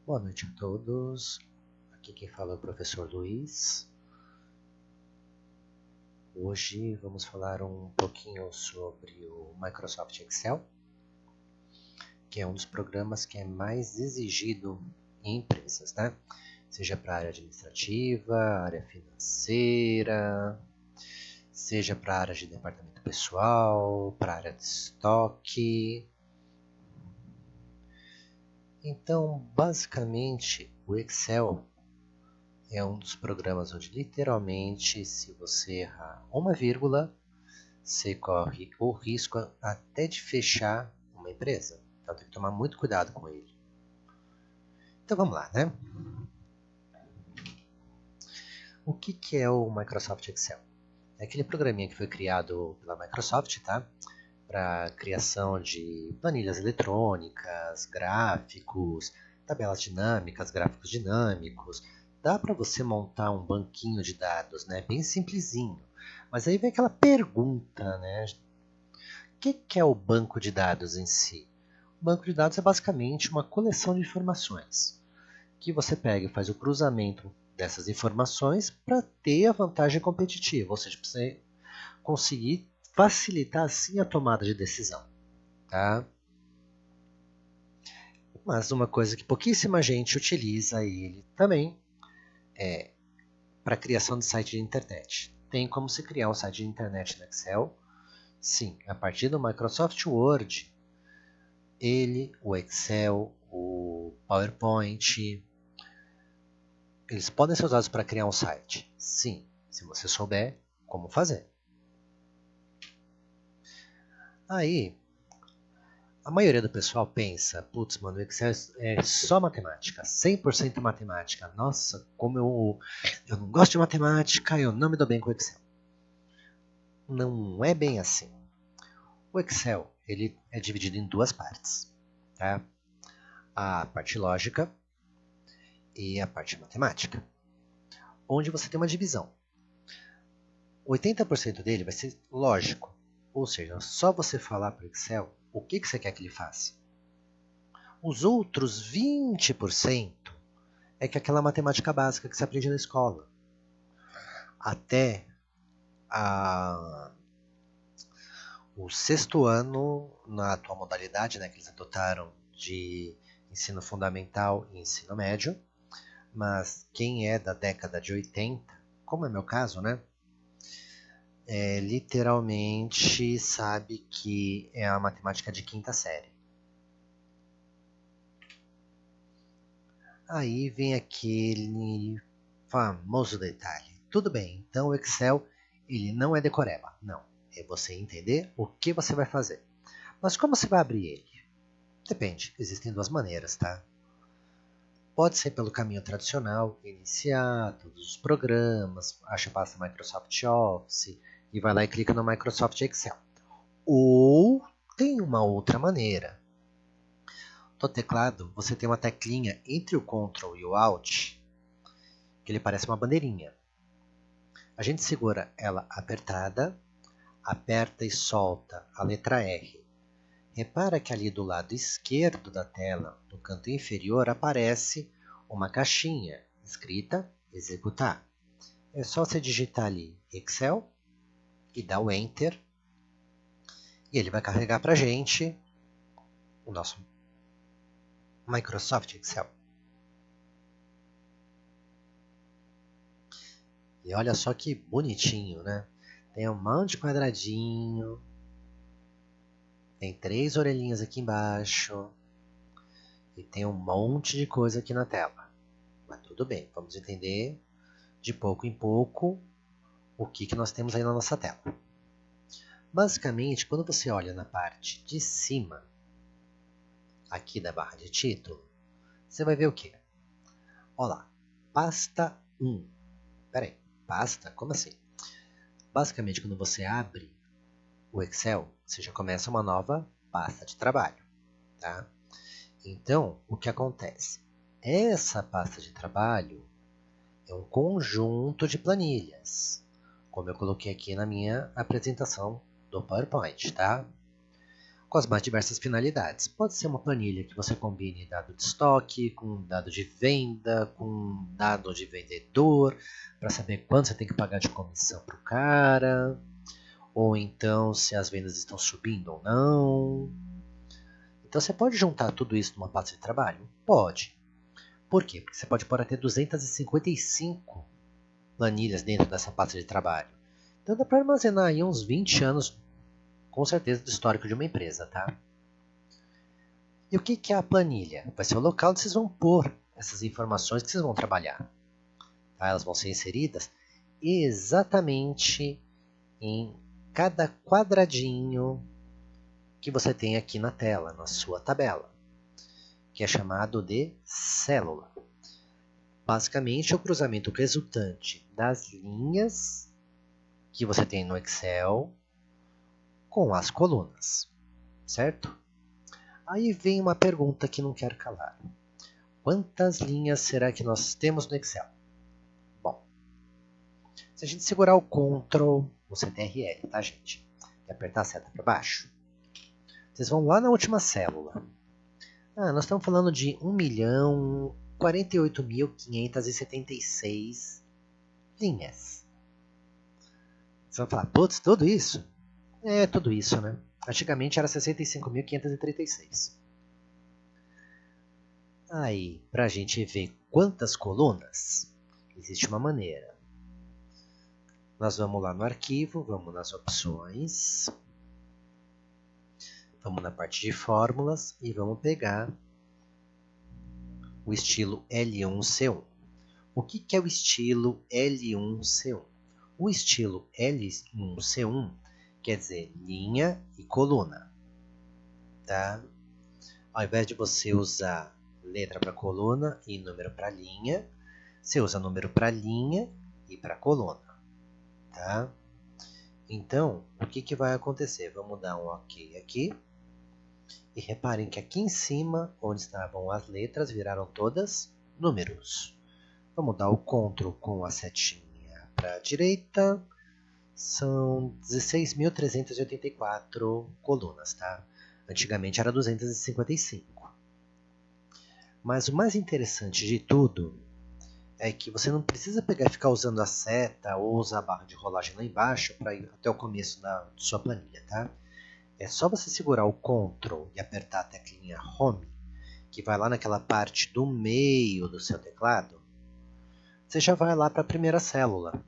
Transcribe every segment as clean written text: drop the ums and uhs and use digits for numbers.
Boa noite a todos. Aqui quem fala é o professor Luiz. Hoje vamos falar um pouquinho sobre o Microsoft Excel, que é um dos programas que é mais exigido em empresas, né? Seja para a área administrativa, área financeira, seja para a área de departamento pessoal, para a área de estoque. Então, basicamente, o Excel é um dos programas onde, literalmente, se você errar uma vírgula, você corre o risco até de fechar uma empresa. Então, tem que tomar muito cuidado com ele. Então, vamos lá, né? O que é o Microsoft Excel? É aquele programinha que foi criado pela Microsoft, tá? Para criação de planilhas eletrônicas, gráficos, tabelas dinâmicas, gráficos dinâmicos. Dá para você montar um banquinho de dados, né? Bem simplesinho. Mas aí vem aquela pergunta, né? O que é o banco de dados em si? O banco de dados é basicamente uma coleção de informações que você pega e faz o cruzamento dessas informações para ter a vantagem competitiva, ou seja, para você conseguir facilitar assim a tomada de decisão. Tá? Mas uma coisa que pouquíssima gente utiliza ele também é para criação de site de internet. Tem como se criar um site de internet no Excel? Sim, a partir do Microsoft Word, o Excel, o PowerPoint, eles podem ser usados para criar um site. Sim, se você souber como fazer. Aí, a maioria do pessoal pensa, putz, mano, o Excel é só matemática, 100% matemática. Nossa, como eu não gosto de matemática, eu não me dou bem com o Excel. Não é bem assim. O Excel ele é dividido em duas partes. Tá? A parte lógica e a parte matemática. Onde você tem uma divisão. 80% dele vai ser lógico. Ou seja, só você falar para o Excel o que você quer que ele faça. Os outros 20% é que aquela matemática básica que você aprende na escola. Até o sexto ano, na atual modalidade, né, que eles adotaram de ensino fundamental e ensino médio. Mas quem é da década de 80, como é meu caso, né, literalmente sabe que é a matemática de quinta série. Aí vem aquele famoso detalhe. Tudo bem, então o Excel ele não é decoreba. Não, é você entender o que você vai fazer. Mas como você vai abrir ele? Depende, existem duas maneiras, tá? Pode ser pelo caminho tradicional, iniciar todos os programas, acha a pasta Microsoft Office e vai lá e clica no Microsoft Excel. Ou tem uma outra maneira. No teclado, você tem uma teclinha entre o Ctrl e o Alt, que ele parece uma bandeirinha. A gente segura ela apertada, aperta e solta a letra R. Repara que ali do lado esquerdo da tela, no canto inferior, aparece uma caixinha escrita Executar. É só você digitar ali Excel e dar o Enter. E ele vai carregar para a gente o nosso Microsoft Excel. E olha só que bonitinho, né? Tem um monte de quadradinho. Tem 3 orelhinhas aqui embaixo. E tem um monte de coisa aqui na tela. Mas tudo bem, vamos entender de pouco em pouco o que nós temos aí na nossa tela. Basicamente, quando você olha na parte de cima, aqui da barra de título, você vai ver o quê? Olha lá, pasta 1. Peraí, pasta? Como assim? Basicamente, quando você abre o Excel, você já começa uma nova pasta de trabalho. Tá? Então, o que acontece? Essa pasta de trabalho é um conjunto de planilhas, como eu coloquei aqui na minha apresentação do PowerPoint. Tá? com as mais diversas finalidades. Pode ser uma planilha que você combine dado de estoque, com dado de venda, com dado de vendedor, para saber quanto você tem que pagar de comissão para o cara, ou então se as vendas estão subindo ou não. Então você pode juntar tudo isso numa pasta de trabalho? Pode. Por quê? Porque você pode pôr até 255 planilhas dentro dessa pasta de trabalho. Então dá para armazenar aí uns 20 anos, com certeza, do histórico de uma empresa, tá? E o que é a planilha? Vai ser o local onde vocês vão pôr essas informações que vocês vão trabalhar. Tá? Elas vão ser inseridas exatamente em cada quadradinho que você tem aqui na tela, na sua tabela, que é chamado de célula. Basicamente, é o cruzamento resultante das linhas que você tem no Excel com as colunas, certo? Aí vem uma pergunta que não quero calar. Quantas linhas será que nós temos no Excel? Bom, se a gente segurar o Ctrl, o CTRL, tá, gente? E apertar a seta para baixo, vocês vão lá na última célula. Nós estamos falando de 1.048.576 linhas. Vocês vão falar, putz, tudo isso? É, tudo isso, né? Antigamente era 65.536. Aí, para a gente ver quantas colunas, existe uma maneira. Nós vamos lá no arquivo, vamos nas opções, vamos na parte de fórmulas e vamos pegar o estilo L1C1. O que é o estilo L1C1? O estilo L1C1 quer dizer linha e coluna. Tá? Ao invés de você usar letra para coluna e número para linha, você usa número para linha e para coluna. Tá? Então, o que vai acontecer? Vamos dar um OK aqui. E reparem que aqui em cima, onde estavam as letras, viraram todas números. Vamos dar o Ctrl com a setinha para a direita. São 16.384 colunas, tá? Antigamente era 255. Mas o mais interessante de tudo é que você não precisa pegar e ficar usando a seta ou usar a barra de rolagem lá embaixo para ir até o começo da sua planilha, tá? É só você segurar o Ctrl e apertar a teclinha Home, que vai lá naquela parte do meio do seu teclado. Você já vai lá para a primeira célula,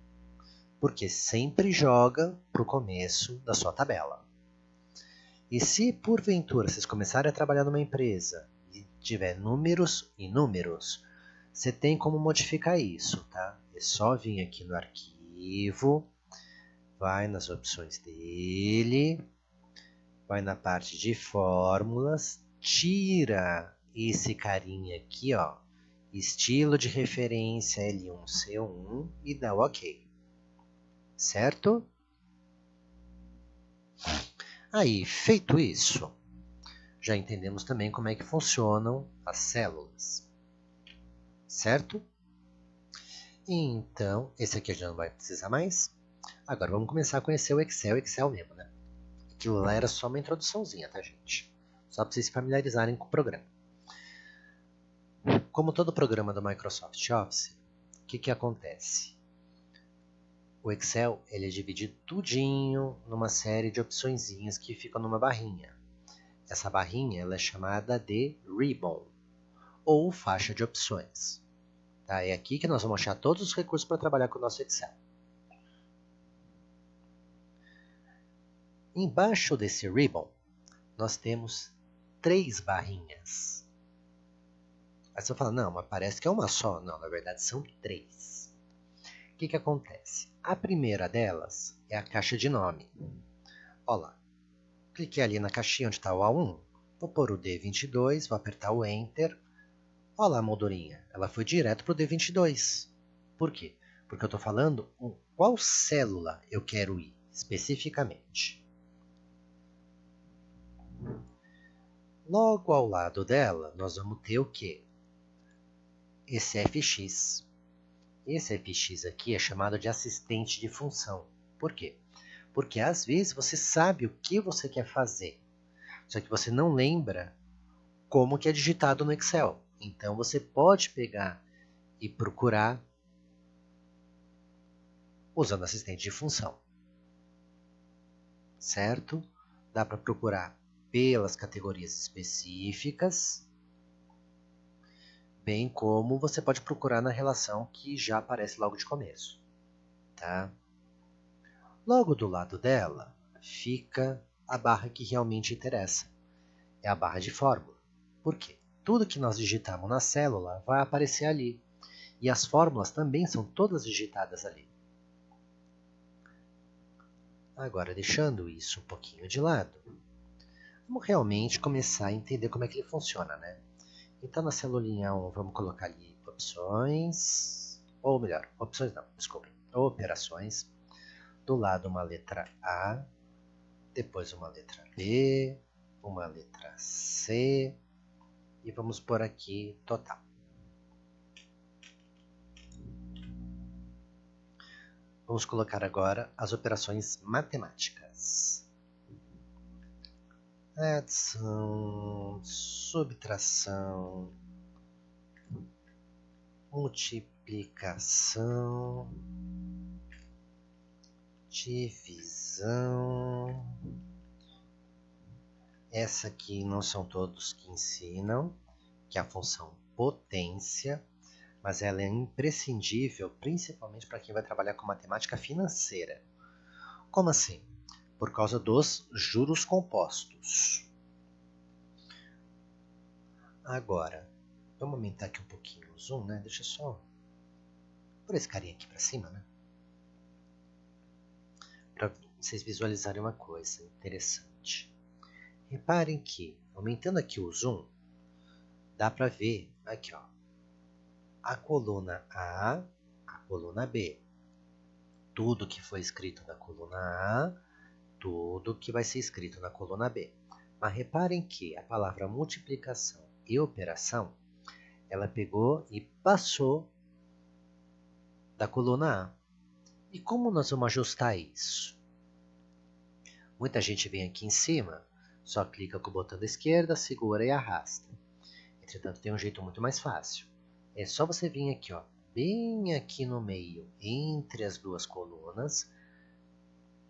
porque sempre joga para o começo da sua tabela. E se porventura vocês começarem a trabalhar numa empresa e tiver números e números, você tem como modificar isso, tá? É só vir aqui no arquivo, vai nas opções dele, vai na parte de fórmulas, tira esse carinha aqui, ó, estilo de referência L1C1 e dá o OK. Certo? Aí, feito isso, já entendemos também como é que funcionam as células. Certo? Então, esse aqui a gente não vai precisar mais. Agora vamos começar a conhecer o Excel mesmo, né? Aquilo lá era só uma introduçãozinha, tá, gente? Só para vocês se familiarizarem com o programa. Como todo programa do Microsoft Office, o que acontece? O Excel ele é dividido tudinho numa série de opçõezinhas que ficam numa barrinha. Essa barrinha ela é chamada de Ribbon, ou faixa de opções. Tá? É aqui que nós vamos achar todos os recursos para trabalhar com o nosso Excel. Embaixo desse Ribbon, nós temos 3 barrinhas. Aí você fala, não, mas parece que é uma só. Não, na verdade são 3. O que acontece? A primeira delas é a caixa de nome. Olha lá. Cliquei ali na caixinha onde está o A1. Vou pôr o D22, vou apertar o Enter. Olha lá a moldurinha. Ela foi direto para o D22. Por quê? Porque eu estou falando qual célula eu quero ir especificamente. Logo ao lado dela, nós vamos ter o quê? Esse FX. Esse FX aqui é chamado de assistente de função. Por quê? Porque às vezes você sabe o que você quer fazer, Só que você não lembra como que é digitado no Excel. Então você pode pegar e procurar usando assistente de função, certo? Dá para procurar pelas categorias específicas, bem como você pode procurar na relação que já aparece logo de começo, tá? Logo do lado dela fica a barra que realmente interessa, é a barra de fórmula. Por quê? Tudo que nós digitamos na célula vai aparecer ali, e as fórmulas também são todas digitadas ali. Agora, deixando isso um pouquinho de lado, vamos realmente começar a entender como é que ele funciona, né? Então, na celulinha 1, vamos colocar ali opções, ou melhor, opções não, desculpem, operações. Do lado uma letra A, depois uma letra B, uma letra C, e vamos por aqui total. Vamos colocar agora as operações matemáticas. Adição, subtração, multiplicação, divisão. Essa aqui não são todos que ensinam, que é a função potência, mas ela é imprescindível, principalmente para quem vai trabalhar com matemática financeira. Como assim? Por causa dos juros compostos. Agora, vamos aumentar aqui um pouquinho o zoom, né? Deixa só por esse carinha aqui para cima, né? Para vocês visualizarem uma coisa interessante. Reparem que, aumentando aqui o zoom, dá para ver aqui, ó, a coluna A, a coluna B. Tudo que foi escrito na coluna A, tudo que vai ser escrito na coluna B. Mas reparem que a palavra multiplicação e operação, ela pegou e passou da coluna A. E como nós vamos ajustar isso? Muita gente vem aqui em cima, só clica com o botão da esquerda, segura e arrasta. Entretanto, tem um jeito muito mais fácil. É só você vir aqui, ó, bem aqui no meio, entre as duas colunas,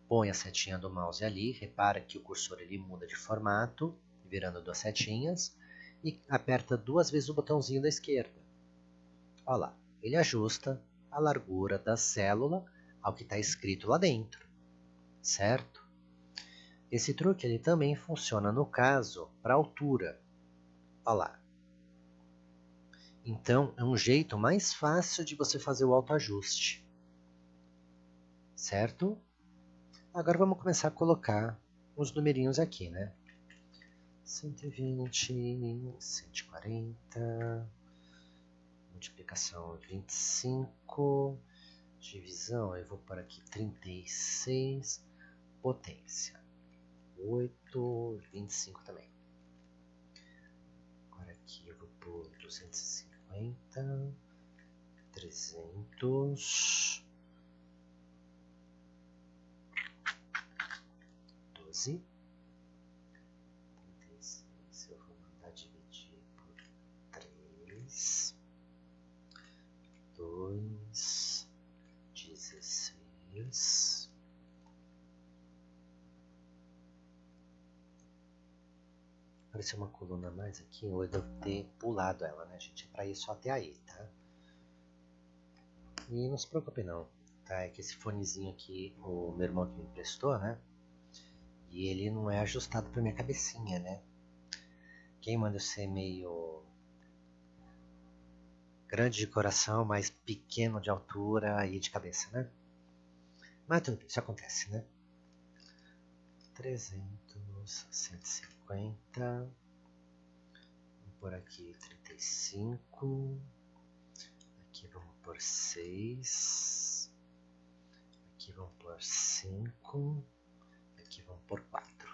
põe a setinha do mouse ali, repara que o cursor ele muda de formato, virando duas setinhas, e aperta duas vezes o botãozinho da esquerda. Olha lá, ele ajusta a largura da célula ao que está escrito lá dentro, certo? Esse truque ele também funciona no caso para altura. Olha lá. Então, é um jeito mais fácil de você fazer o autoajuste, certo? Agora vamos começar a colocar os numerinhos aqui, né? 120, 140, multiplicação 25, divisão, eu vou por aqui 36, potência 8, 25 também. Agora aqui eu vou por 250, 300, 12, 36, eu vou mandar dividir por 3, 2, 16, apareceu uma coluna a mais aqui, ou eu devo ter pulado ela, né, gente? É pra ir só até aí, tá? E não se preocupe não, tá? É que esse fonezinho aqui, o meu irmão que me emprestou, né? E ele não é ajustado pra minha cabecinha, né? Quem manda eu ser meio grande de coração, mas pequeno de altura e de cabeça, né? Mas tudo bem, isso acontece, né? 300, 150, vou por aqui 35, aqui vamos por 6, aqui vamos por 5, aqui vamos por 4.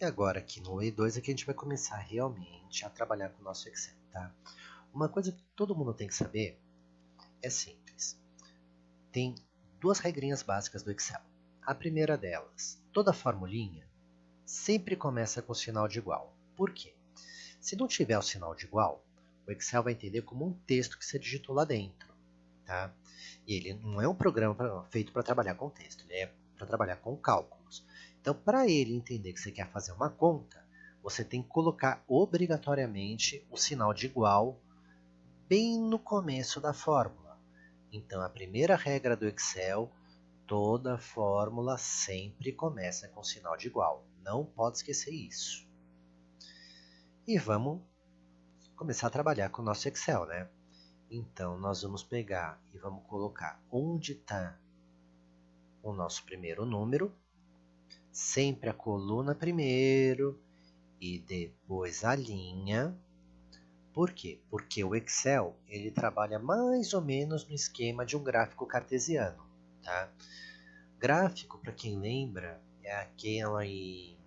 E agora aqui no E2 é que a gente vai começar realmente a trabalhar com o nosso Excel, tá? Uma coisa que todo mundo tem que saber é simples. Tem duas regrinhas básicas do Excel. A primeira delas, toda formulinha sempre começa com sinal de igual. Por quê? Se não tiver o sinal de igual, o Excel vai entender como um texto que você digitou lá dentro. Tá? E ele não é um programa feito para trabalhar com texto, ele é para trabalhar com cálculos. Então, para ele entender que você quer fazer uma conta, você tem que colocar obrigatoriamente o sinal de igual bem no começo da fórmula. Então, a primeira regra do Excel, toda fórmula sempre começa com sinal de igual. Não pode esquecer isso. E vamos começar a trabalhar com o nosso Excel, né? Então, nós vamos pegar e vamos colocar onde está o nosso primeiro número, sempre a coluna primeiro e depois a linha. Por quê? Porque o Excel ele trabalha mais ou menos no esquema de um gráfico cartesiano. Tá? Gráfico, para quem lembra, é aquele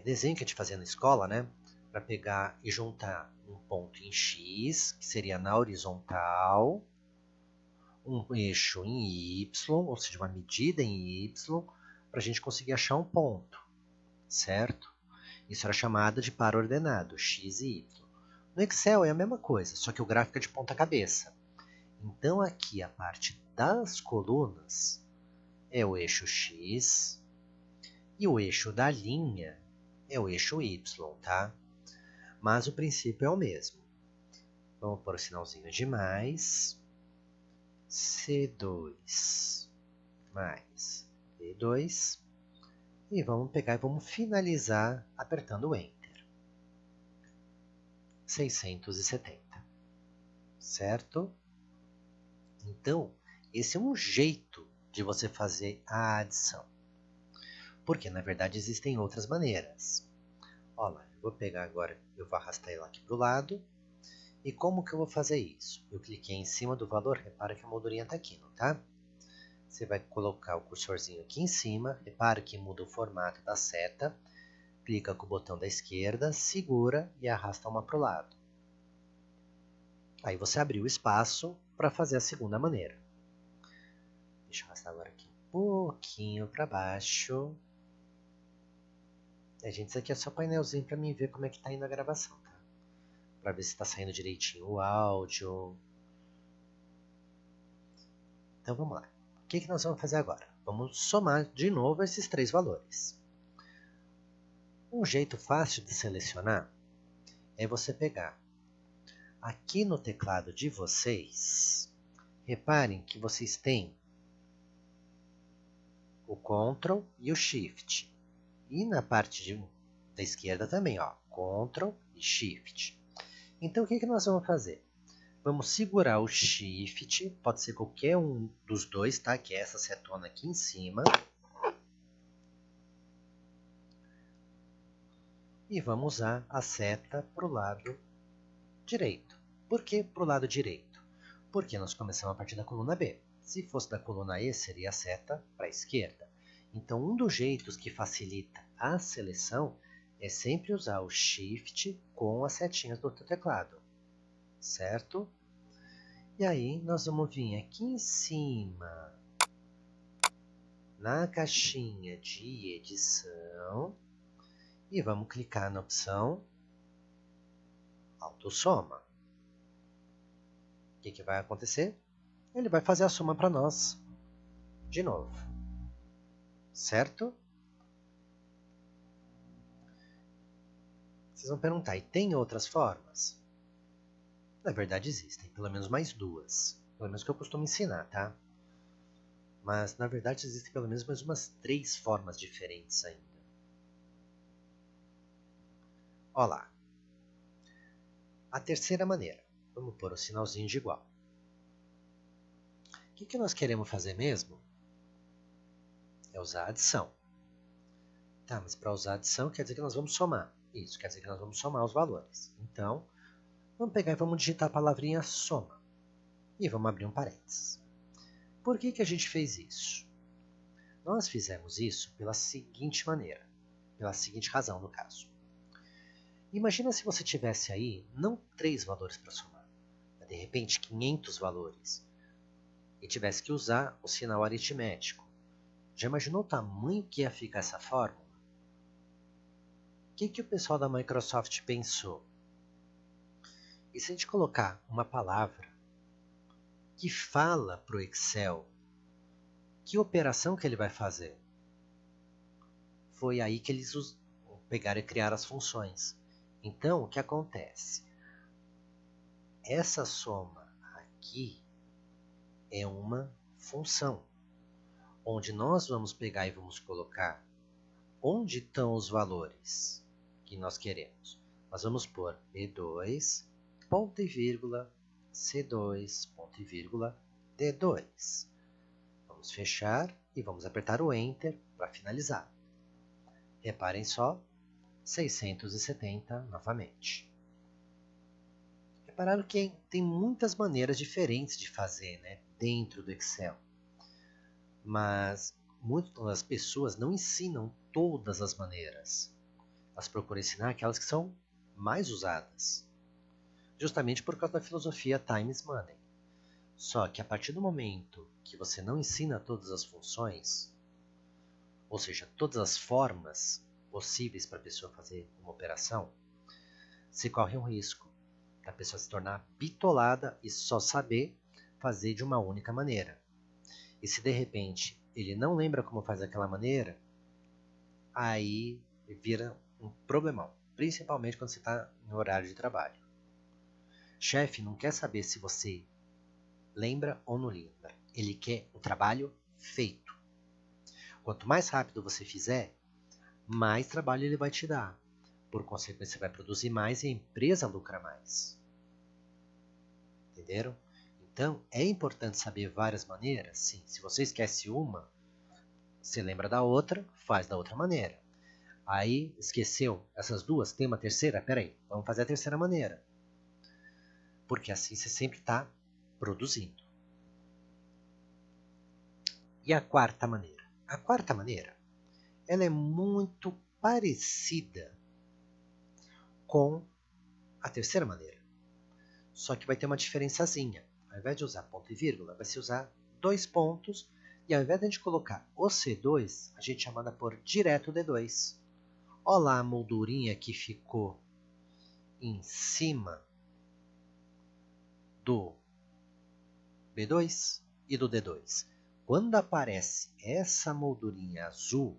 desenho que a gente fazia na escola, né? Para pegar e juntar um ponto em X, que seria na horizontal, um eixo em Y, ou seja, uma medida em Y, para a gente conseguir achar um ponto, certo? Isso era chamado de par ordenado, X e Y. No Excel é a mesma coisa, só que o gráfico é de ponta cabeça. Então aqui a parte das colunas é o eixo X e o eixo da linha é o eixo Y, tá? Mas o princípio é o mesmo. Vamos pôr o sinalzinho de mais. C2 mais B2. E vamos pegar e vamos finalizar apertando o Enter. 670. Certo? Então, esse é um jeito de você fazer a adição. Porque, na verdade, existem outras maneiras. Olha lá, eu vou pegar agora, eu vou arrastar ele aqui para o lado. E como que eu vou fazer isso? Eu cliquei em cima do valor, repara que a moldurinha está aqui, não tá? Você vai colocar o cursorzinho aqui em cima, repara que muda o formato da seta, clica com o botão da esquerda, segura e arrasta uma para o lado. Aí você abriu o espaço para fazer a segunda maneira. Deixa eu arrastar agora aqui um pouquinho para baixo. Gente, isso aqui é só painelzinho para mim ver como é que está indo a gravação, tá? Para ver se está saindo direitinho o áudio. Então vamos lá. O que nós vamos fazer agora? Vamos somar de novo esses três valores. Um jeito fácil de selecionar é você pegar aqui no teclado de vocês. Reparem que vocês têm o Ctrl e o Shift. E na parte da esquerda também, ó, Ctrl e Shift. Então o que nós vamos fazer? Vamos segurar o Shift, pode ser qualquer um dos dois, tá? Que é essa setona aqui em cima. E vamos usar a seta para o lado direito. Por que para o lado direito? Porque nós começamos a partir da coluna B. Se fosse da coluna E, seria a seta para a esquerda. Então, um dos jeitos que facilita a seleção é sempre usar o Shift com as setinhas do teu teclado. Certo? E aí, nós vamos vir aqui em cima, na caixinha de edição, e vamos clicar na opção Autossoma. O que vai acontecer? Ele vai fazer a soma para nós de novo. Certo? Vocês vão perguntar, e tem outras formas? Na verdade existem, pelo menos mais duas. Pelo menos que eu costumo ensinar, tá? Mas na verdade existem pelo menos mais umas 3 formas diferentes ainda. Olha lá. A terceira maneira. Vamos pôr o sinalzinho de igual. O que nós queremos fazer mesmo? É usar a adição. Tá, mas para usar a adição quer dizer que nós vamos somar. Isso, quer dizer que nós vamos somar os valores. Então, vamos pegar e vamos digitar a palavrinha soma. E vamos abrir um parênteses. Por que a gente fez isso? Nós fizemos isso pela seguinte maneira. Pela seguinte razão, no caso. Imagina se você tivesse aí, não 3 valores para somar, mas de repente 500 valores. E tivesse que usar o sinal aritmético. Já imaginou o tamanho que ia ficar essa fórmula? O que o pessoal da Microsoft pensou? E se a gente colocar uma palavra que fala para o Excel que operação que ele vai fazer? Foi aí que eles pegaram e criaram as funções. Então, o que acontece? Essa soma aqui é uma função, onde nós vamos pegar e vamos colocar onde estão os valores que nós queremos. Nós vamos pôr B2, ponto e vírgula, C2, ponto e vírgula, D2. Vamos fechar e vamos apertar o Enter para finalizar. Reparem só, 670 novamente. Repararam que tem muitas maneiras diferentes de fazer, né, dentro do Excel. Mas muitas pessoas não ensinam todas as maneiras. Elas procuram ensinar aquelas que são mais usadas. Justamente por causa da filosofia Time is Money. Só que a partir do momento que você não ensina todas as funções, ou seja, todas as formas possíveis para a pessoa fazer uma operação, se corre um risco da pessoa se tornar bitolada e só saber fazer de uma única maneira. E se de repente ele não lembra como faz aquela maneira, aí vira um problemão, principalmente quando você está no horário de trabalho. Chefe não quer saber se você lembra ou não lembra, ele quer o trabalho feito. Quanto mais rápido você fizer, mais trabalho ele vai te dar. Por consequência, você vai produzir mais e a empresa lucra mais. Entenderam? Então, é importante saber várias maneiras? Sim. Se você esquece uma, você lembra da outra, faz da outra maneira. Aí, esqueceu essas duas, tem uma terceira? Peraí, vamos fazer a terceira maneira. Porque assim você sempre está produzindo. E a quarta maneira? A quarta maneira, ela é muito parecida com a terceira maneira. Só que vai ter uma diferençazinha. Ao invés de usar ponto e vírgula, vai se usar dois pontos. E ao invés de a gente colocar o C2, a gente já manda por direto o D2. Olha lá a moldurinha que ficou em cima do B2 e do D2. Quando aparece essa moldurinha azul,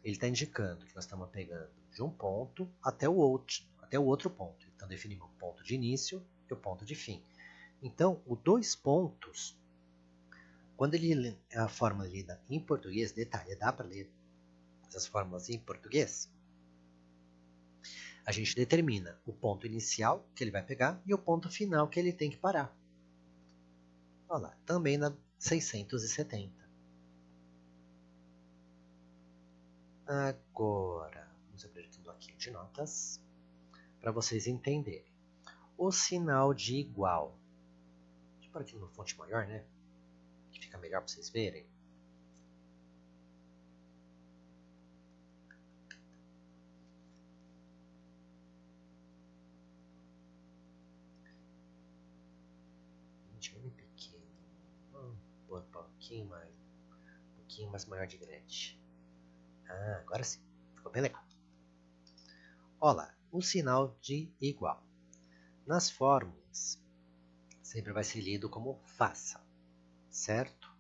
ele está indicando que nós estamos pegando de um ponto até o outro ponto. Então definimos o ponto de início e o ponto de fim. Então, o dois pontos, quando ele a fórmula lida em português, detalhe, dá para ler essas fórmulas em português? A gente determina o ponto inicial que ele vai pegar e o ponto final que ele tem que parar. Olha lá, também na 670. Agora, vamos abrir aqui um bloquinho de notas para vocês entenderem. O sinal de igual. Deixa eu pôr aqui numa fonte maior, né? Que fica melhor para vocês verem. Gente, bem pequeno. Vou pôr um pouquinho mais maior de grande. Agora sim. Ficou bem legal. Olha lá, o sinal de igual. Nas fórmulas, sempre vai ser lido como faça, certo?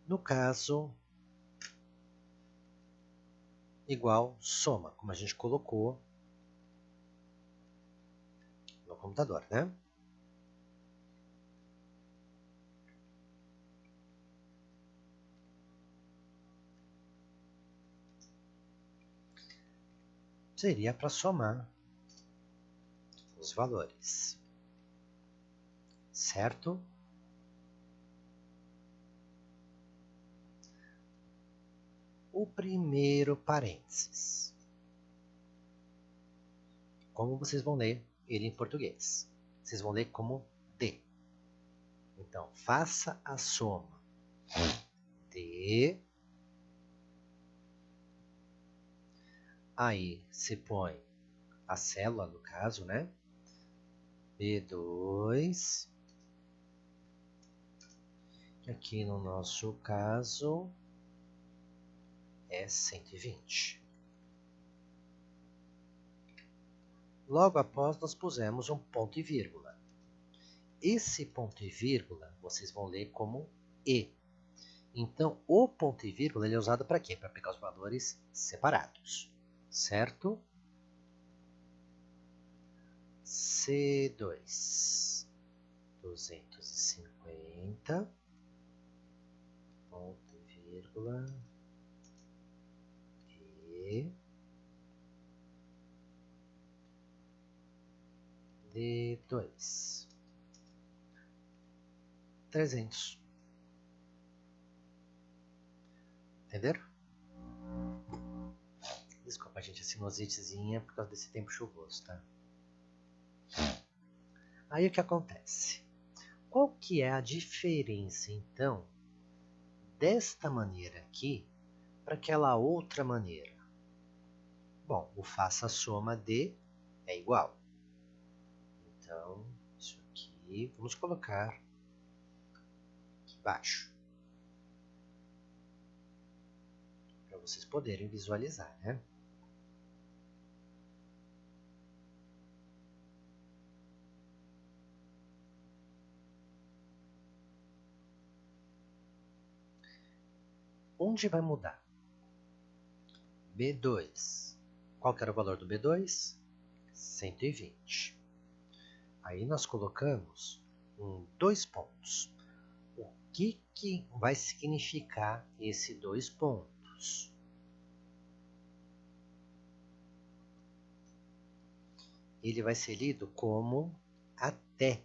No caso, igual soma, como a gente colocou no computador, né? Seria para somar os valores, certo? O primeiro parênteses. Como vocês vão ler ele em português? Vocês vão ler como D. Então, faça a soma D. Aí você põe a célula, no caso, né? B2. Aqui no nosso caso é 120. Logo após, nós pusemos um ponto e vírgula. Esse ponto e vírgula, vocês vão ler como E. Então, o ponto e vírgula ele é usado para quê? Para pegar os valores separados, certo? C2, 250, ponto e vírgula, E, D2, 300. Entenderam? Desculpa, gente, a sinusitezinha por causa desse tempo chuvoso, tá? Aí o que acontece? Qual que é a diferença, então, desta maneira aqui para aquela outra maneira? Bom, o faça a soma de é igual. Então, isso aqui, vamos colocar aqui embaixo. Para vocês poderem visualizar, né? Onde vai mudar? B2. Qual que era o valor do B2? 120. Aí nós colocamos dois pontos. O que vai significar esse 2 pontos? Ele vai ser lido como até.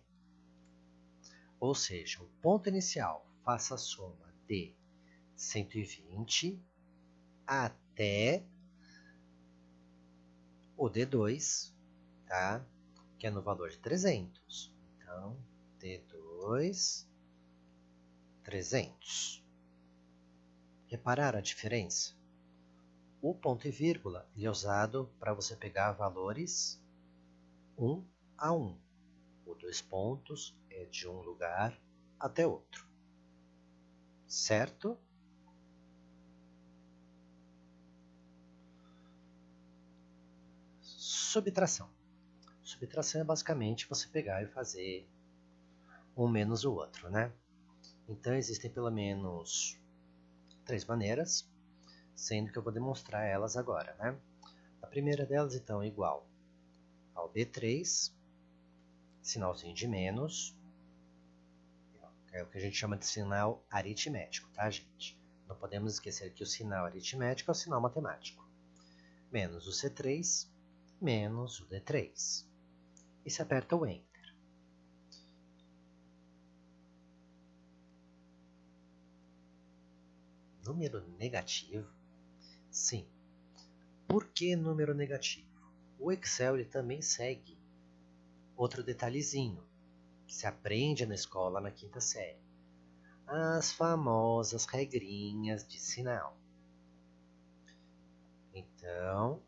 Ou seja, o ponto inicial faça a soma de 120 até o D2, tá? Que é no valor de 300. Então, D2, 300. Repararam a diferença? O ponto e vírgula ele é usado para você pegar valores 1 a 1. O 2 pontos é de um lugar até outro. Certo? Subtração. Subtração é basicamente você pegar e fazer um menos o outro, né? Então existem pelo menos 3 maneiras, sendo que eu vou demonstrar elas agora, né? A primeira delas, então, é igual ao B3, sinalzinho de menos, é o que a gente chama de sinal aritmético, tá, gente? Não podemos esquecer que o sinal aritmético é o sinal matemático. Menos o C3, menos o D3. E se aperta o Enter. Número negativo? Sim. Por que número negativo? O Excel ele também segue outro detalhezinho que se aprende na escola na quinta série. As famosas regrinhas de sinal. Então,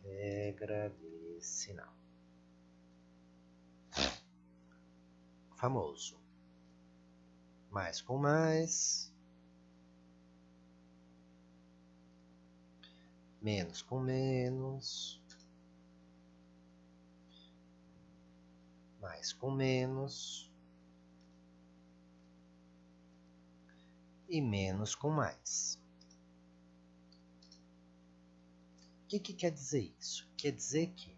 regra de sinal. Famoso. Mais com mais. Menos com menos. Mais com menos. E menos com mais. O que quer dizer isso? Quer dizer que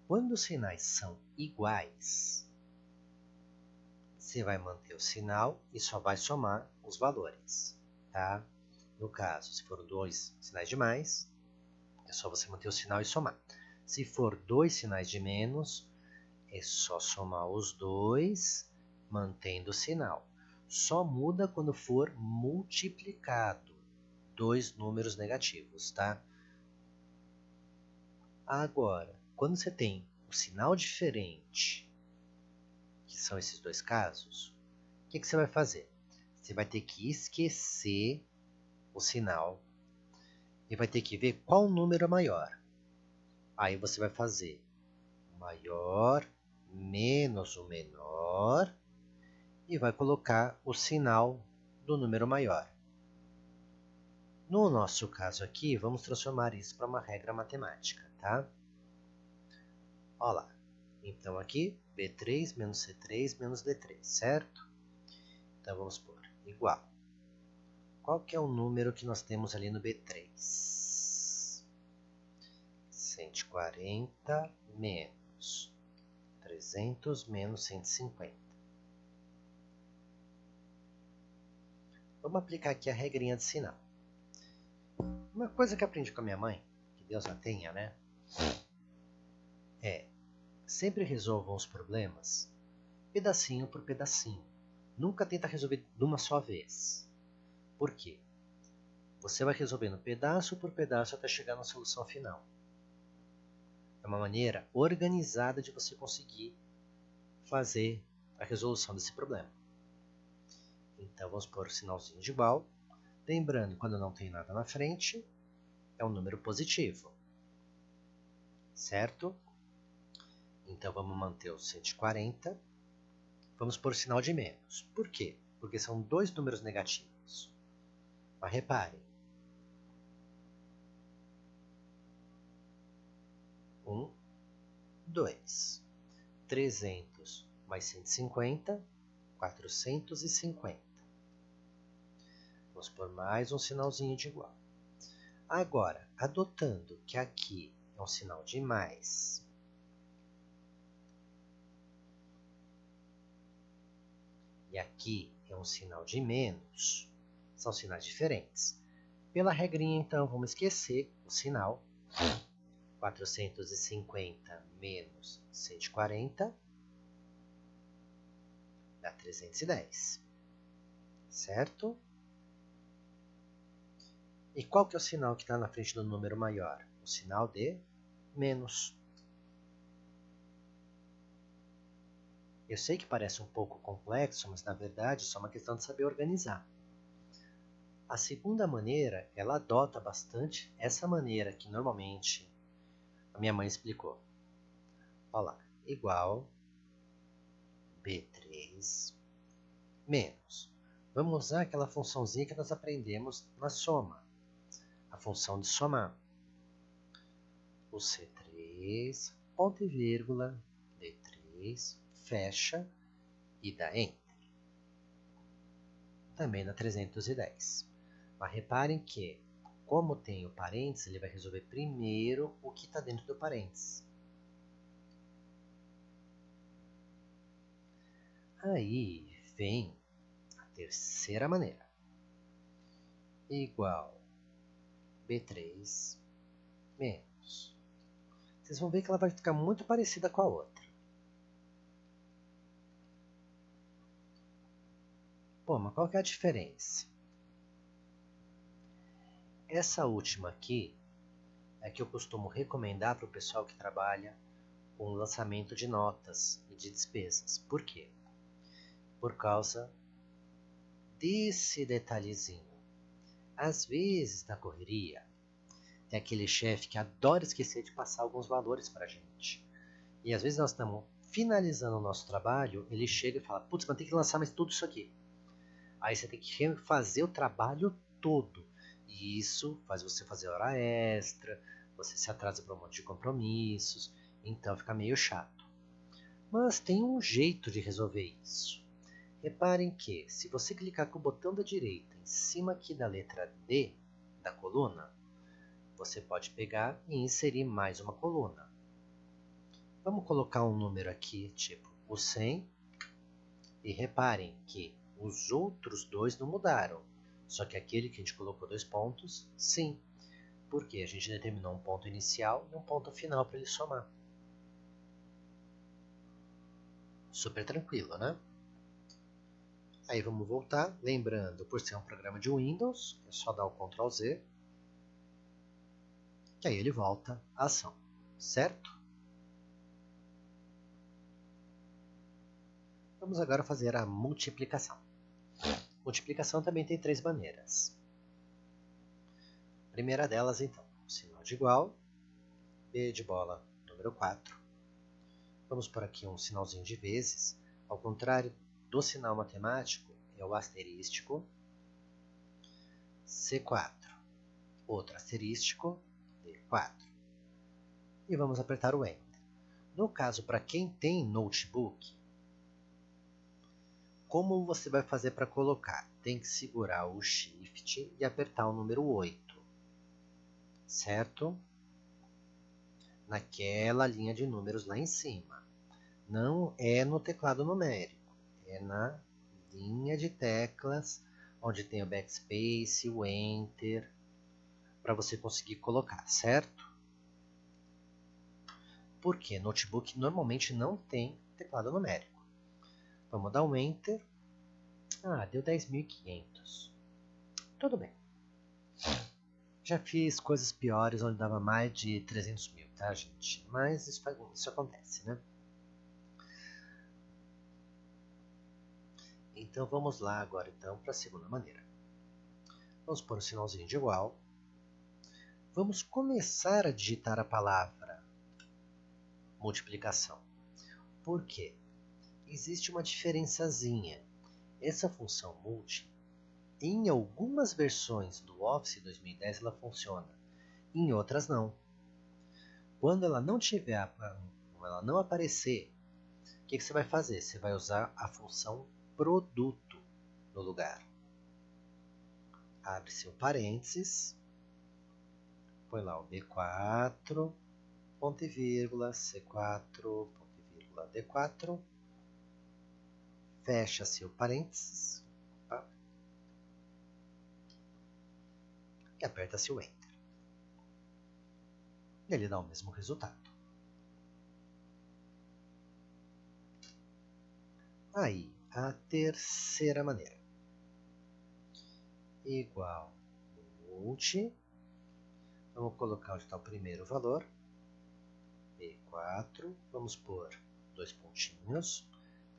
quando os sinais são iguais, você vai manter o sinal e só vai somar os valores, tá? No caso, se for 2 sinais de mais, é só você manter o sinal e somar. Se for 2 sinais de menos, é só somar os 2, mantendo o sinal. Só muda quando for multiplicado, 2 números negativos, tá? Agora, quando você tem um sinal diferente, que são esses dois casos, o que você vai fazer? Você vai ter que esquecer o sinal e vai ter que ver qual número é maior. Aí você vai fazer o maior menos o menor e vai colocar o sinal do número maior. No nosso caso aqui, vamos transformar isso para uma regra matemática, tá? Olha lá. Então aqui, B3 menos C3 menos D3, certo? Então vamos pôr igual. Qual que é o número que nós temos ali no B3? 140 menos 300 menos 150. Vamos aplicar aqui a regrinha de sinal. Uma coisa que aprendi com a minha mãe, que Deus a tenha, né? Sempre resolvam os problemas pedacinho por pedacinho. Nunca tenta resolver de uma só vez. Por quê? Você vai resolvendo pedaço por pedaço até chegar na solução final. É uma maneira organizada de você conseguir fazer a resolução desse problema. Então vamos pôr o sinalzinho de igual. Lembrando, quando não tem nada na frente, é um número positivo. Certo? Então vamos manter o 140. Vamos pôr o sinal de menos. Por quê? Porque são dois números negativos. Mas reparem. 1, 2. 300 mais 150, 450. Vamos pôr mais um sinalzinho de igual. Agora, adotando que aqui é um sinal de mais, e aqui é um sinal de menos, são sinais diferentes. Pela regrinha, então, vamos esquecer o sinal. 450 menos 140 dá 310, certo? E qual que é o sinal que está na frente do número maior? O sinal de menos. Eu sei que parece um pouco complexo, mas na verdade é só uma questão de saber organizar. A segunda maneira, ela adota bastante essa maneira que normalmente a minha mãe explicou. Olha lá, igual B3 menos. Vamos usar aquela funçãozinha que nós aprendemos na soma. A função de somar. O C3, ponto e vírgula, D3, fecha e dá Enter. Também dá 310. Mas reparem que, como tem o parênteses, ele vai resolver primeiro o que está dentro do parênteses. Aí vem a terceira maneira. Igual B3 menos. Vocês vão ver que ela vai ficar muito parecida com a outra. Pô, mas qual que é a diferença? Essa última aqui é que eu costumo recomendar para o pessoal que trabalha com o lançamento de notas e de despesas. Por quê? Por causa desse detalhezinho. Às vezes, na correria, tem aquele chefe que adora esquecer de passar alguns valores para a gente. E às vezes nós estamos finalizando o nosso trabalho, ele chega e fala, putz, mas tem que lançar mais tudo isso aqui. Aí você tem que refazer o trabalho todo. E isso faz você fazer hora extra, você se atrasa para um monte de compromissos, então fica meio chato. Mas tem um jeito de resolver isso. Reparem que, se você clicar com o botão da direita em cima aqui da letra D da coluna, você pode pegar e inserir mais uma coluna. Vamos colocar um número aqui, tipo o 100, e reparem que os outros dois não mudaram, só que aquele que a gente colocou 2 pontos, sim, porque a gente determinou um ponto inicial e um ponto final para ele somar. Super tranquilo, né? Aí vamos voltar, lembrando, por ser um programa de Windows, é só dar o Ctrl Z, que aí ele volta à ação, certo? Vamos agora fazer a multiplicação. Multiplicação também tem 3 maneiras. A primeira delas, então, sinal de igual, B de bola, número 4. Vamos por aqui um sinalzinho de vezes, ao contrário do sinal matemático é o asterístico C4, outro asterístico D4. E vamos apertar o Enter. No caso, para quem tem notebook, como você vai fazer para colocar? Tem que segurar o Shift e apertar o número 8, certo? Naquela linha de números lá em cima. Não é no teclado numérico, é na linha de teclas, onde tem o backspace, o Enter, para você conseguir colocar, certo? Porque notebook normalmente não tem teclado numérico. Vamos dar um Enter. Ah, deu 10.500. Tudo bem. Já fiz coisas piores onde dava mais de 300 mil, tá, gente? Mas isso acontece, né? Então vamos lá agora então para a segunda maneira. Vamos pôr um sinalzinho de igual. Vamos começar a digitar a palavra multiplicação. Por quê? Existe uma diferençazinha. Essa função multi, em algumas versões do Office 2010 ela funciona, em outras não. Quando ela não aparecer, o que você vai fazer? Você vai usar a função produto no lugar. Abre seu parênteses, põe lá o B4, ponto e vírgula, C4, ponto e vírgula, D4, fecha seu parênteses, opa, e aperta-se o Enter. E ele dá o mesmo resultado. Aí, a terceira maneira. Igual multi. Vamos colocar onde está o primeiro valor. B4. Vamos pôr 2 pontinhos.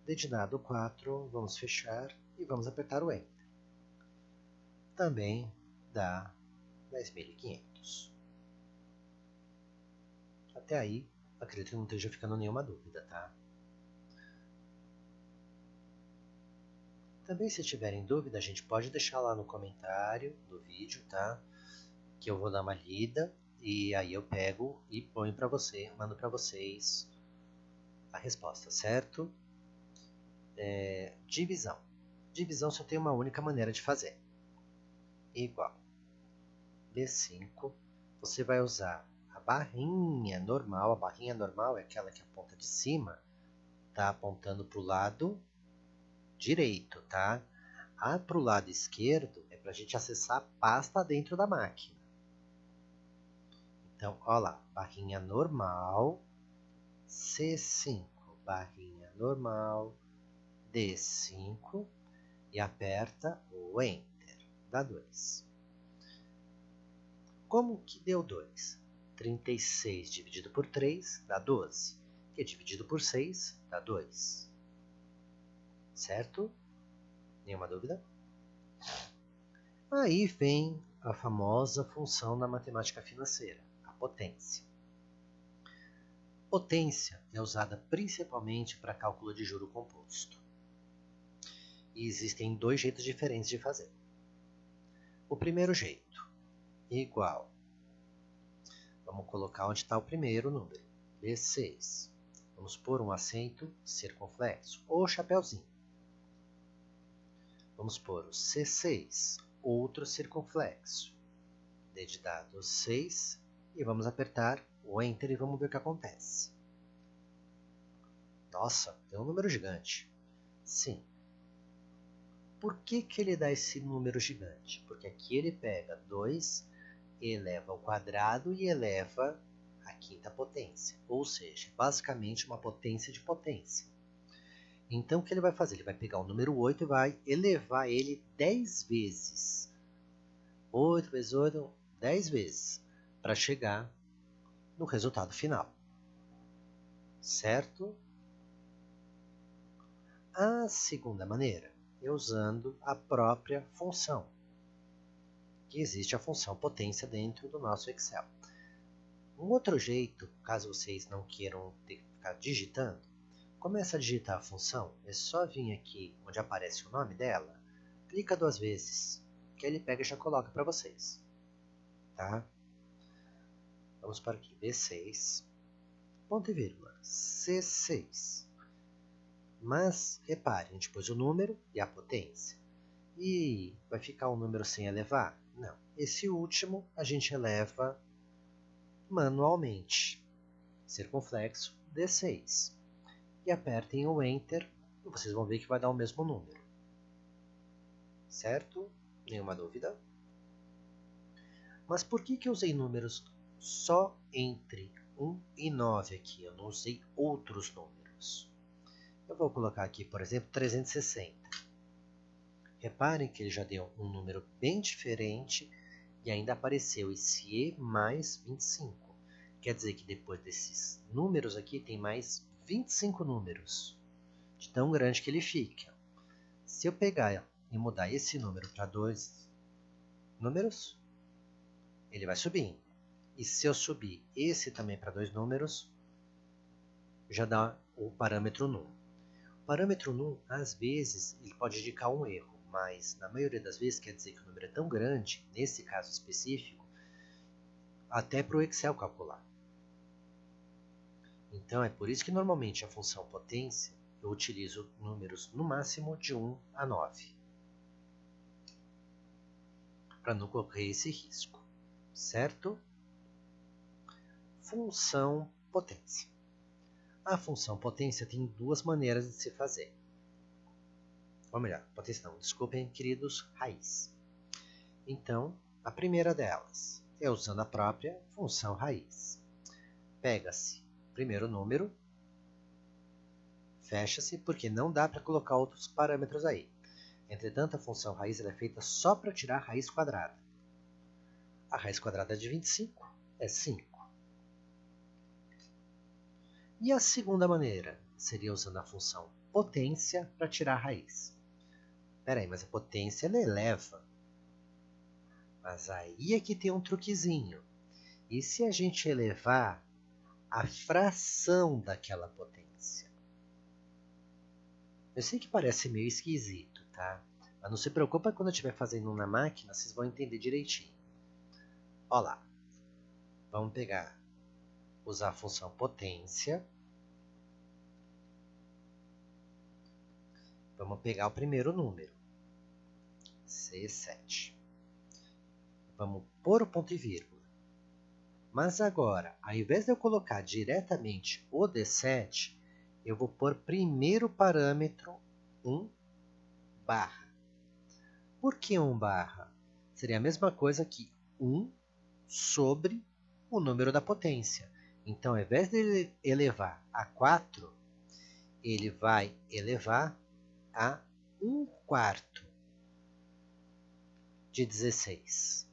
Dedinado 4. Vamos fechar e vamos apertar o Enter. Também dá 10.500. Até aí, acredito que não esteja ficando nenhuma dúvida, tá? Também, se tiverem dúvida, a gente pode deixar lá no comentário do vídeo, tá? Que eu vou dar uma lida e aí eu pego e ponho para você, mando para vocês a resposta, certo? Divisão. Divisão só tem uma única maneira de fazer. Igual. B5. Você vai usar a barrinha normal. A barrinha normal é aquela que aponta de cima, tá apontando para o lado direito, tá? Para o lado esquerdo é para a gente acessar a pasta dentro da máquina. Então, olha lá, barrinha normal, C5, barrinha normal, D5 e aperta o Enter, dá 2. Como que deu 2? 36 dividido por 3 dá 12, e dividido por 6 dá 2. Certo? Nenhuma dúvida? Aí vem a famosa função da matemática financeira, a potência. Potência é usada principalmente para cálculo de juro composto. E existem 2 jeitos diferentes de fazer. O primeiro jeito, igual. Vamos colocar onde está o primeiro número, B6. Vamos pôr um acento circunflexo ou chapéuzinho. Vamos pôr o C6, outro circunflexo. Dedicado 6 e vamos apertar o Enter e vamos ver o que acontece. Nossa, tem um número gigante. Sim. Por que ele dá esse número gigante? Porque aqui ele pega 2, eleva ao quadrado e eleva a quinta potência. Ou seja, basicamente uma potência de potência. Então o que ele vai fazer? Ele vai pegar o número 8 e vai elevar ele 10 vezes. 8 vezes 8, 10 vezes. Para chegar no resultado final. Certo? A segunda maneira é usando a própria função. Que existe a função potência dentro do nosso Excel. Um outro jeito, caso vocês não queiram ter que ficar digitando, começa a digitar a função, é só vir aqui onde aparece o nome dela, clica 2 vezes, que ele pega e já coloca para vocês. Tá? Vamos para aqui, B6, ponto e vírgula, C6. Mas, repare, a gente pôs o número e a potência. E vai ficar um número sem elevar? Não. Esse último a gente eleva manualmente. Circunflexo D6. E apertem o Enter e vocês vão ver que vai dar o mesmo número. Certo? Nenhuma dúvida? Mas por que eu usei números só entre 1 e 9 aqui? Eu não usei outros números. Eu vou colocar aqui, por exemplo, 360. Reparem que ele já deu um número bem diferente e ainda apareceu esse E mais 25. Quer dizer que depois desses números aqui tem mais 25 números, de tão grande que ele fica. Se eu pegar e mudar esse número para 2 números, ele vai subindo. E se eu subir esse também para 2 números, já dá o parâmetro num. O parâmetro num, às vezes, ele pode indicar um erro, mas na maioria das vezes quer dizer que o número é tão grande, nesse caso específico, até para o Excel calcular. Então é por isso que normalmente a função potência eu utilizo números no máximo de 1 a 9, para não correr esse risco, certo? Função potência. A função potência tem 2 maneiras de se fazer. Ou melhor, potência não, desculpem, queridos, raiz. Então, a primeira delas é usando a própria função raiz. Pega-se o primeiro número, fecha-se, porque não dá para colocar outros parâmetros aí. Entretanto, a função raiz é feita só para tirar a raiz quadrada. A raiz quadrada de 25 é 5. E a segunda maneira seria usando a função potência para tirar a raiz. Espera aí, mas a potência ela eleva. Mas aí é que tem um truquezinho. E se a gente elevar a fração daquela potência? Eu sei que parece meio esquisito, tá? Mas não se preocupa, quando eu estiver fazendo na máquina, vocês vão entender direitinho. Olha lá. Vamos pegar, usar a função potência. Vamos pegar o primeiro número, C7. Vamos pôr o ponto e vírgula. Mas agora, ao invés de eu colocar diretamente o D7, eu vou pôr primeiro o parâmetro 1 barra. Por que 1 barra? Seria a mesma coisa que 1 sobre o número da potência. Então, ao invés de ele elevar a 4, ele vai elevar a 1/4 de 16.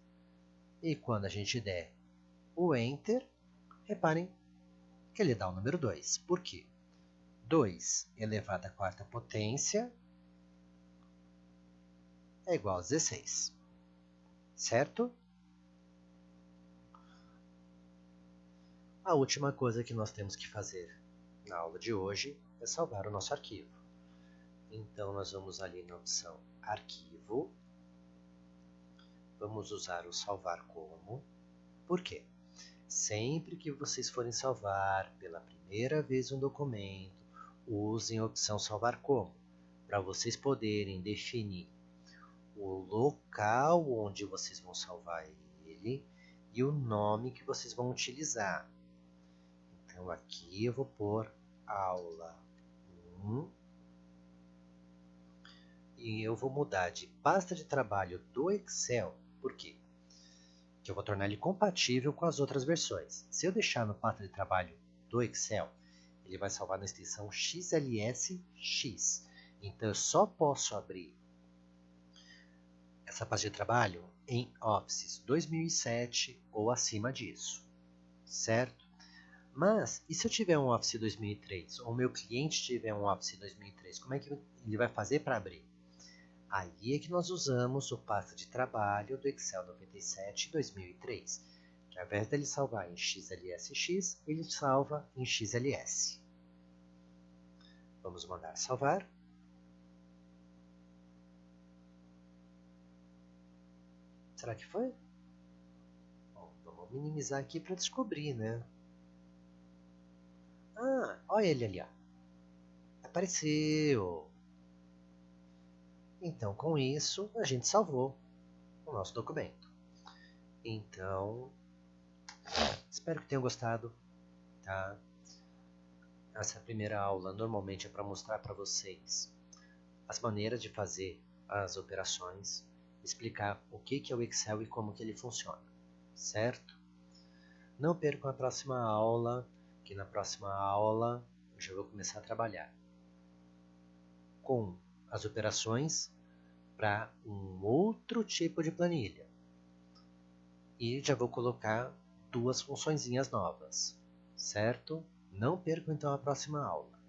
E quando a gente der o Enter, reparem que ele dá o número 2. Por quê? 2 elevado à quarta potência é igual a 16. Certo? A última coisa que nós temos que fazer na aula de hoje é salvar o nosso arquivo. Então, nós vamos ali na opção Arquivo. Vamos usar o Salvar Como. Por quê? Sempre que vocês forem salvar pela primeira vez um documento, usem a opção Salvar Como, para vocês poderem definir o local onde vocês vão salvar ele e o nome que vocês vão utilizar. Então, aqui eu vou pôr aula 1 e eu vou mudar de pasta de trabalho do Excel. Por quê? Que eu vou tornar ele compatível com as outras versões. Se eu deixar no pasta de trabalho do Excel, ele vai salvar na extensão XLSX. Então, eu só posso abrir essa pasta de trabalho em Office 2007 ou acima disso, certo? Mas, e se eu tiver um Office 2003, ou o meu cliente tiver um Office 2003, como é que ele vai fazer para abrir? Aí é que nós usamos o pasta de trabalho do Excel 97 2003, que ao invés dele salvar em XLSX, ele salva em XLS. Vamos mandar salvar. Será que foi? Bom, vamos minimizar aqui para descobrir, né? Ah, olha ele ali, ó. Apareceu. Então, com isso, a gente salvou o nosso documento. Então, espero que tenham gostado, tá? Essa primeira aula normalmente é para mostrar para vocês as maneiras de fazer as operações, explicar o que é o Excel e como que ele funciona, certo? Não percam a próxima aula, que na próxima aula eu já vou começar a trabalhar com as operações para um outro tipo de planilha. E já vou colocar duas funçõezinhas novas, certo? Não percam então a próxima aula.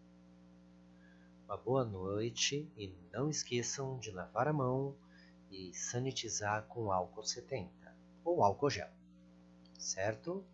Uma boa noite e não esqueçam de lavar a mão e sanitizar com álcool 70 ou álcool gel, certo?